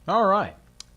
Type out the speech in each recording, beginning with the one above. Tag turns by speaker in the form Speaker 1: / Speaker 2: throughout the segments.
Speaker 1: All right.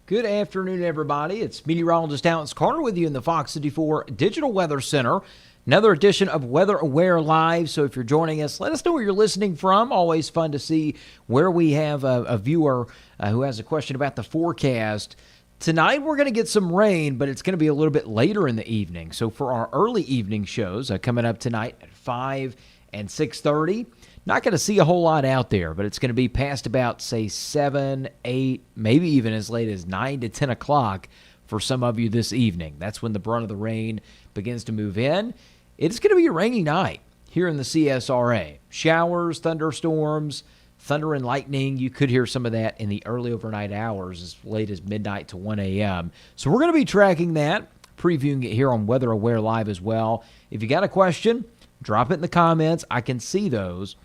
Speaker 1: Good afternoon, everybody. It's Meteorologist Alex Carter with you in the Fox 54 Digital Weather Center. Another edition of Weather Aware Live. So if you're joining us, let us know where you're listening from. Always fun to see where we have a viewer who has a question about the forecast. Tonight we're going to get some rain, but it's going to be a little bit later in the evening. So for our early evening shows coming up tonight at 5 and 6:30, not going to see a whole lot out there, but it's going to be past about, say, 7, 8, maybe even as late as 9 to 10 o'clock for some of you this evening. That's when the brunt of the rain begins to move in. It's going to be a rainy night here in the CSRA. Showers, thunderstorms, thunder and lightning. You could hear some of that in the early overnight hours as late as midnight to 1 a.m. So we're going to be tracking that, previewing it here on Weather Aware Live as well. If you got a question, drop it in the comments. I can see those.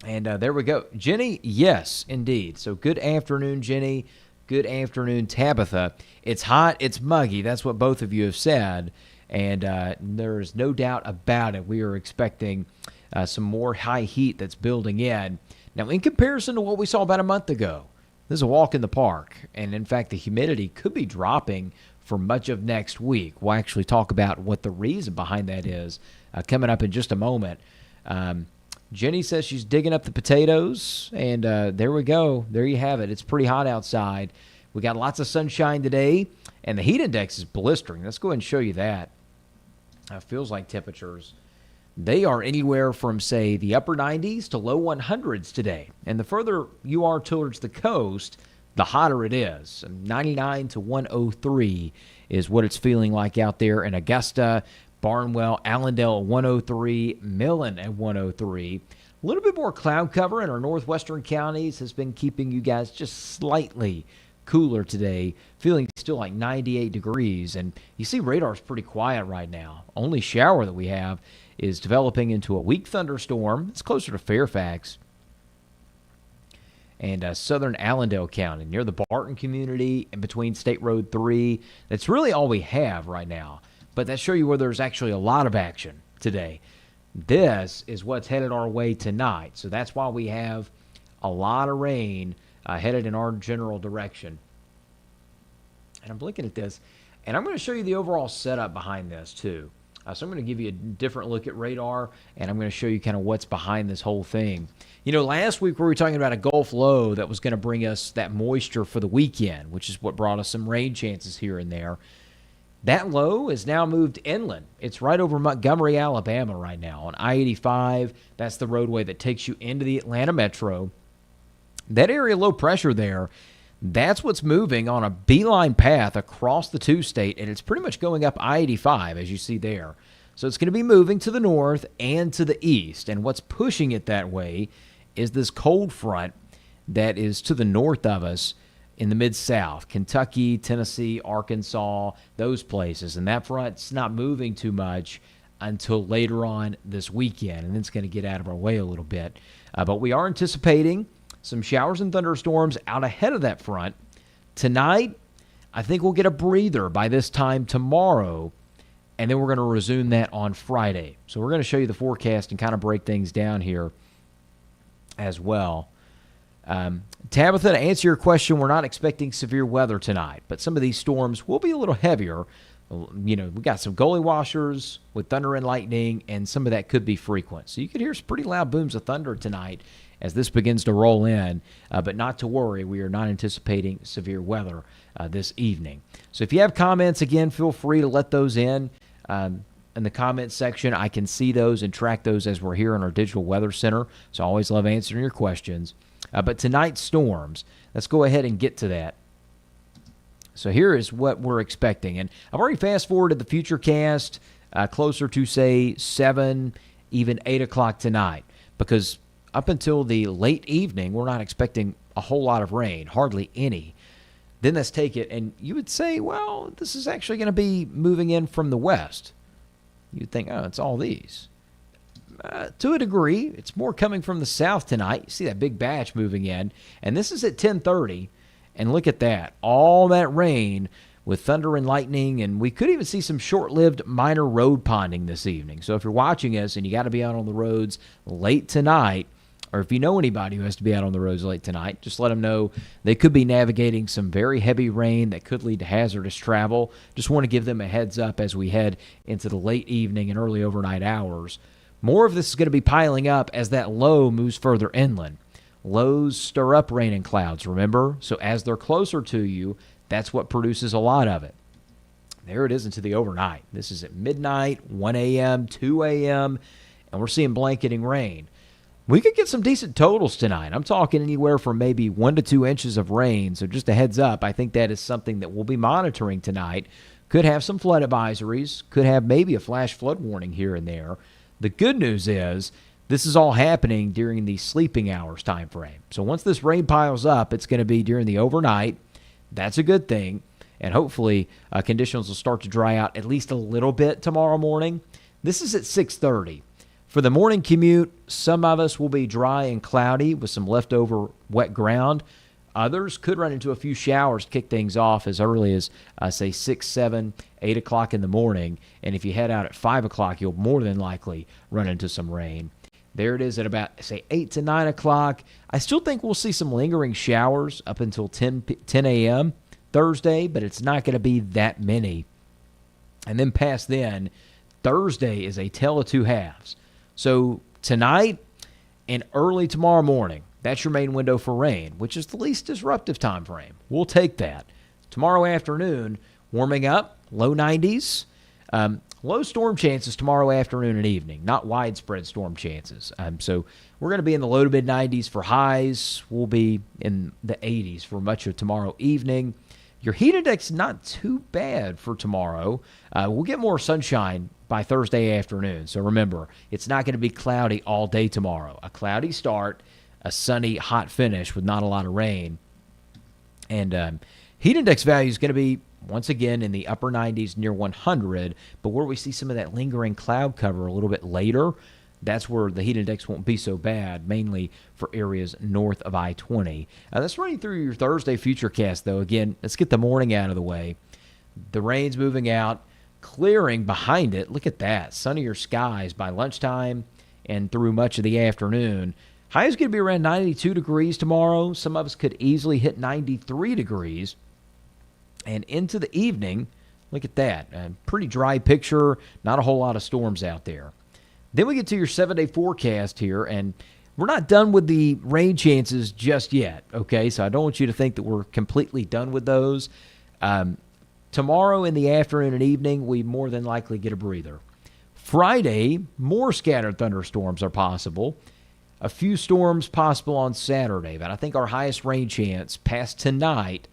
Speaker 1: And there we go. Jenny, yes, indeed. So good afternoon, Jenny. Good afternoon, Tabitha. It's hot. It's muggy. That's what both of you have said. And there's no doubt about it. We are expecting some more high heat that's building in. Now, in comparison to what we saw about a month ago, this is a walk in the park. And, in fact, the humidity could be dropping for much of next week. We'll actually talk about what the reason behind that is coming up in just a moment. Jenny says she's digging up the potatoes, and there we go. There you have it. It's pretty hot outside. We got lots of sunshine today, and the heat index is blistering. Let's go ahead and show you that. Feels like temperatures. They are anywhere from, say, the upper 90s to low 100s today. And the further you are towards the coast, the hotter it is. 99 to 103 is what it's feeling like out there in Augusta, Barnwell, Allendale at 103, Millen at 103. A little bit more cloud cover in our northwestern counties has been keeping you guys just slightly cooler today, feeling still like 98 degrees. And you see radar's pretty quiet right now. Only shower that we have is developing into a weak thunderstorm. It's closer to Fairfax and southern Allendale County, near the Barton community and between State Road 3. That's really all we have right now. But that shows you where there's actually a lot of action today. This is what's headed our way tonight. So that's why we have a lot of rain headed in our general direction. And I'm looking at this, and I'm going to show you the overall setup behind this too. So I'm going to give you a different look at radar, and I'm going to show you kind of what's behind this whole thing. You know, last week we were talking about a Gulf low that was going to bring us that moisture for the weekend, which is what brought us some rain chances here and there. That low is now moved inland. It's right over Montgomery, Alabama right now on I-85. That's the roadway that takes you into the Atlanta metro. That area low pressure there, that's what's moving on a beeline path across the two-state, and it's pretty much going up I-85, as you see there. So it's going to be moving to the north and to the east, and what's pushing it that way is this cold front that is to the north of us, in the Mid-South, Kentucky, Tennessee, Arkansas, those places. And that front's not moving too much until later on this weekend, and then it's going to get out of our way a little bit. But we are anticipating some showers and thunderstorms out ahead of that front. Tonight, I think we'll get a breather by this time tomorrow, and then we're going to resume that on Friday. So we're going to show you the forecast and kind of break things down here as well. Tabitha, to answer your question, we're not expecting severe weather tonight, but some of these storms will be a little heavier. You know, we got some gully washers with thunder and lightning, and some of that could be frequent. So you could hear some pretty loud booms of thunder tonight as this begins to roll in, but not to worry. We are not anticipating severe weather this evening. So if you have comments, again, feel free to let those in the comments section. I can see those and track those as we're here in our Digital Weather Center, so I always love answering your questions. But tonight's storms, let's go ahead and get to that. So here is what we're expecting. And I've already fast-forwarded the futurecast closer to, say, 7, even 8 o'clock tonight. Because up until the late evening, we're not expecting a whole lot of rain, hardly any. Then let's take it, and you would say, well, this is actually going to be moving in from the west. You'd think, oh, it's all these. To a degree, it's more coming from the south tonight. You see that big batch moving in, and this is at 10:30. And look at that, all that rain with thunder and lightning, and we could even see some short-lived minor road ponding this evening. So if you're watching us and you got to be out on the roads late tonight, or if you know anybody who has to be out on the roads late tonight, just let them know they could be navigating some very heavy rain that could lead to hazardous travel. Just want to give them a heads up as we head into the late evening and early overnight hours. More of this is going to be piling up as that low moves further inland. Lows stir up rain and clouds, remember? So as they're closer to you, that's what produces a lot of it. There it is into the overnight. This is at midnight, 1 a.m., 2 a.m., and we're seeing blanketing rain. We could get some decent totals tonight. I'm talking anywhere from maybe 1 to 2 inches of rain. So just a heads up, I think that is something that we'll be monitoring tonight. Could have some flood advisories. Could have maybe a flash flood warning here and there. The good news is this is all happening during the sleeping hours time frame. So once this rain piles up, it's going to be during the overnight. That's a good thing. And hopefully conditions will start to dry out at least a little bit tomorrow morning. This is at 6:30. For the morning commute, some of us will be dry and cloudy with some leftover wet ground. Others could run into a few showers to kick things off as early as, say, 6, 7, 8 o'clock in the morning. And if you head out at 5 o'clock, you'll more than likely run into some rain. There it is at about, say, 8 to 9 o'clock. I still think we'll see some lingering showers up until 10 a.m. Thursday, but it's not going to be that many. And then past then, Thursday is a tale of two halves. So tonight and early tomorrow morning, that's your main window for rain, which is the least disruptive time frame. We'll take that. Tomorrow afternoon, warming up, low 90s. Low storm chances tomorrow afternoon and evening, not widespread storm chances. So we're going to be in the low to mid 90s for highs. We'll be in the 80s for much of tomorrow evening. Your heat index not too bad for tomorrow. We'll get more sunshine by Thursday afternoon. So remember, it's not going to be cloudy all day tomorrow. A cloudy start, a sunny, hot finish with not a lot of rain. And heat index value is going to be, once again, in the upper 90s near 100. But where we see some of that lingering cloud cover a little bit later, that's where the heat index won't be so bad, mainly for areas north of I-20. Let's run you through your Thursday futurecast, though. Again, let's get the morning out of the way. The rain's moving out, clearing behind it. Look at that. Sunnier skies by lunchtime and through much of the afternoon. High is going to be around 92 degrees tomorrow. Some of us could easily hit 93 degrees. And into the evening, look at that. A pretty dry picture. Not a whole lot of storms out there. Then we get to your 7-day forecast here, and we're not done with the rain chances just yet, okay? So I don't want you to think that we're completely done with those. Tomorrow in the afternoon and evening, we more than likely get a breather. Friday, more scattered thunderstorms are possible. A few storms possible on Saturday, but I think our highest rain chance past tonight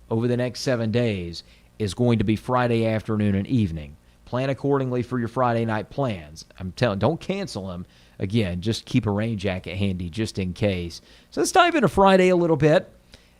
Speaker 1: over the next 7 days is going to be Friday afternoon and evening. Plan accordingly for your Friday night plans. I'm telling, don't cancel them. Again, just keep a rain jacket handy just in case. So let's dive into Friday a little bit.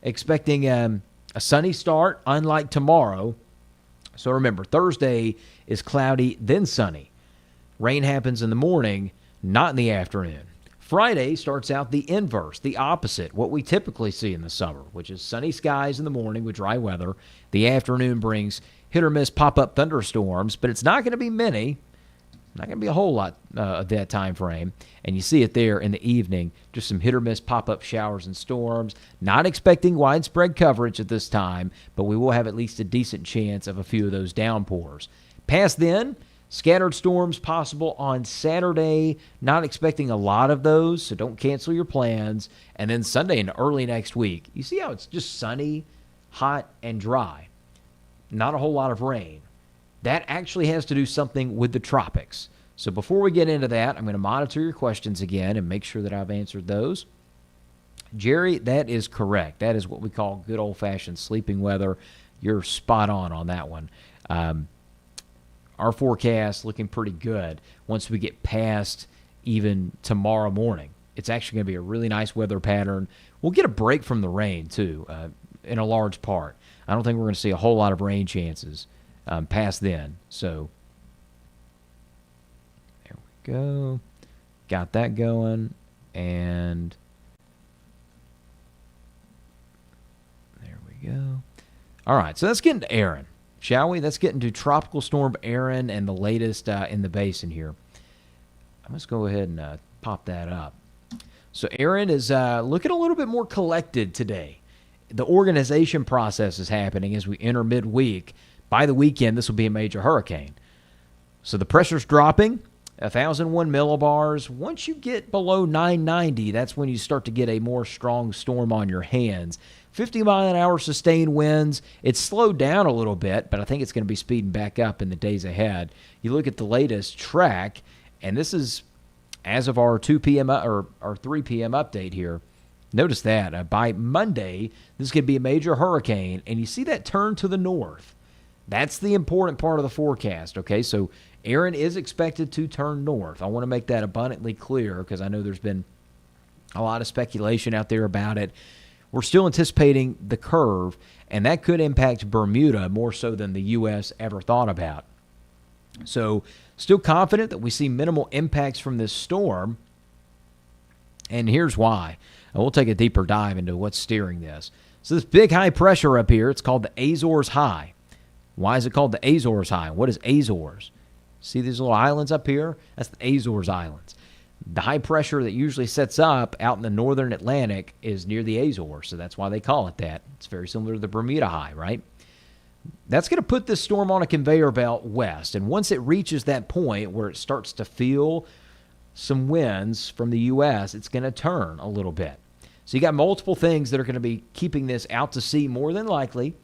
Speaker 1: Expecting a sunny start, unlike tomorrow. So remember, Thursday is cloudy, then sunny. Rain happens in the morning, not in the afternoon. Friday starts out the inverse, the opposite, what we typically see in the summer, which is sunny skies in the morning with dry weather. The afternoon brings hit or miss pop-up thunderstorms, but it's not going to be many. Not going to be a whole lot of that time frame. And you see it there in the evening, just some hit or miss pop-up showers and storms. Not expecting widespread coverage at this time, but we will have at least a decent chance of a few of those downpours. Past then, scattered storms possible on Saturday. Not expecting a lot of those, so don't cancel your plans. And then Sunday and early next week. You see how it's just sunny, hot, and dry. Not a whole lot of rain. That actually has to do something with the tropics. So before we get into that, I'm going to monitor your questions again and make sure that I've answered those. Jerry, that is correct. That is what we call good old-fashioned sleeping weather. You're spot on that one. Our forecast looking pretty good once we get past even tomorrow morning. It's actually going to be a really nice weather pattern. We'll get a break from the rain, too, in a large part. I don't think we're going to see a whole lot of rain chances past then. So there we go. Got that going. And there we go. All right, so let's get into Erin, shall we? Let's get into Tropical Storm Erin and the latest in the basin here. I must go ahead and pop that up. So Erin is looking a little bit more collected today. The organization process is happening as we enter midweek. By the weekend, this will be a major hurricane. So the pressure's dropping, 1,001 millibars. Once you get below 990, that's when you start to get a more strong storm on your hands. 50-mile-an-hour sustained winds. It's slowed down a little bit, but I think it's going to be speeding back up in the days ahead. You look at the latest track, and this is as of our 2 p.m. or our 3 p.m. update here. Notice that by Monday, this could be a major hurricane, and you see that turn to the north. That's the important part of the forecast, okay? So Erin is expected to turn north. I want to make that abundantly clear because I know there's been a lot of speculation out there about it. We're still anticipating the curve, and that could impact Bermuda more so than the U.S. ever thought about. So still confident that we see minimal impacts from this storm, and here's why. And we'll take a deeper dive into what's steering this. So this big high pressure up here, it's called the Azores High. Why is it called the Azores High? What is Azores? See these little islands up here? That's the Azores Islands. The high pressure that usually sets up out in the northern Atlantic is near the Azores, so that's why they call it that. It's very similar to the Bermuda High, right? That's going to put this storm on a conveyor belt west, and once it reaches that point where it starts to feel some winds from the U.S., it's going to turn a little bit. So you got multiple things that are going to be keeping this out to sea more than likely.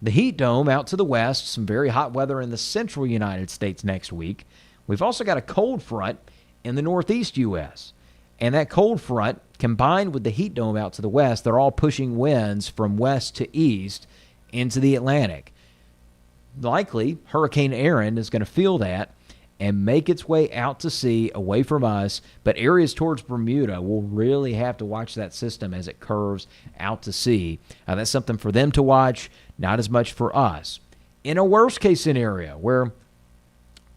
Speaker 1: The heat dome out to the west, some very hot weather in the central United States next week. We've also got a cold front in the northeast U.S., and that cold front combined with the heat dome out to the west, they're all pushing winds from west to east into the Atlantic. Likely, Hurricane Erin is going to feel that and make its way out to sea away from us, but areas towards Bermuda will really have to watch that system as it curves out to sea. That's something for them to watch, not as much for us. In a worst-case scenario where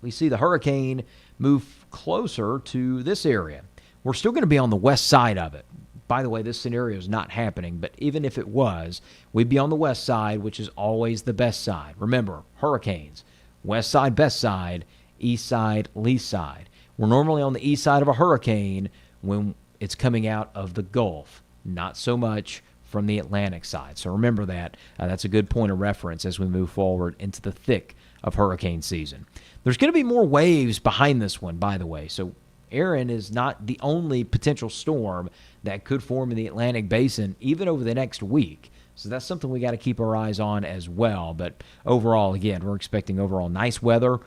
Speaker 1: we see the hurricane move closer to this area, we're still going to be on the west side of it. By the way, this scenario is not happening, but even if it was, we'd be on the west side, which is always the best side. Remember, hurricanes, west side, best side, east side, least side. We're normally on the east side of a hurricane when it's coming out of the Gulf, not so much from the Atlantic side. So remember that. That's a good point of reference as we move forward into the thick of hurricane season. There's going to be more waves behind this one, by the way. So Erin is not the only potential storm that could form in the Atlantic basin even over the next week. So that's something we got to keep our eyes on as well. But overall, again, we're expecting overall nice weather.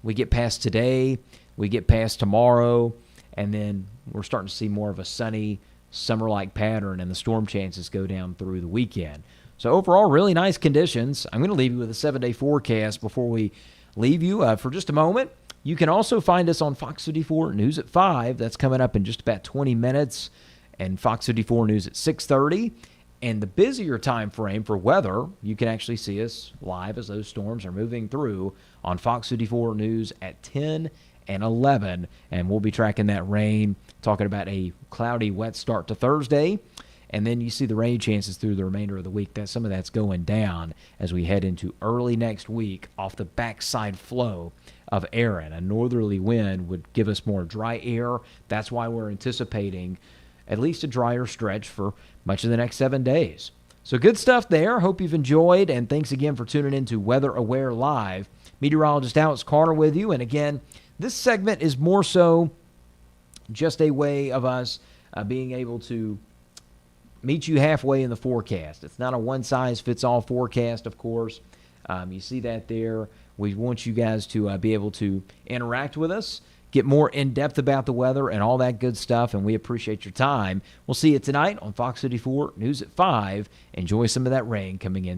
Speaker 1: We get past today, we get past tomorrow, and then we're starting to see more of a sunny, summer-like pattern, and the storm chances go down through the weekend. So overall, really nice conditions. I'm going to leave you with a 7-day forecast before we leave you for just a moment. You can also find us on Fox 54 News at 5. That's coming up in just about 20 minutes. And Fox 54 News at 6:30. And the busier time frame for weather, you can actually see us live as those storms are moving through on Fox 54 News at 10 and 11. And we'll be tracking that rain, talking about a cloudy, wet start to Thursday. And then you see the rain chances through the remainder of the week. Some of that's going down as we head into early next week off the backside flow of Erin. A northerly wind would give us more dry air. That's why we're anticipating at least a drier stretch for much of the next 7 days. So good stuff there. Hope you've enjoyed, and thanks again for tuning in to Weather Aware Live. Meteorologist Alex Carter with you. And again, this segment is more so just a way of us being able to meet you halfway in the forecast. It's not a one-size-fits-all forecast, of course. You see that there. We want you guys to be able to interact with us, get more in-depth about the weather and all that good stuff, and we appreciate your time. We'll see you tonight on Fox 54 News at 5. Enjoy some of that rain coming in.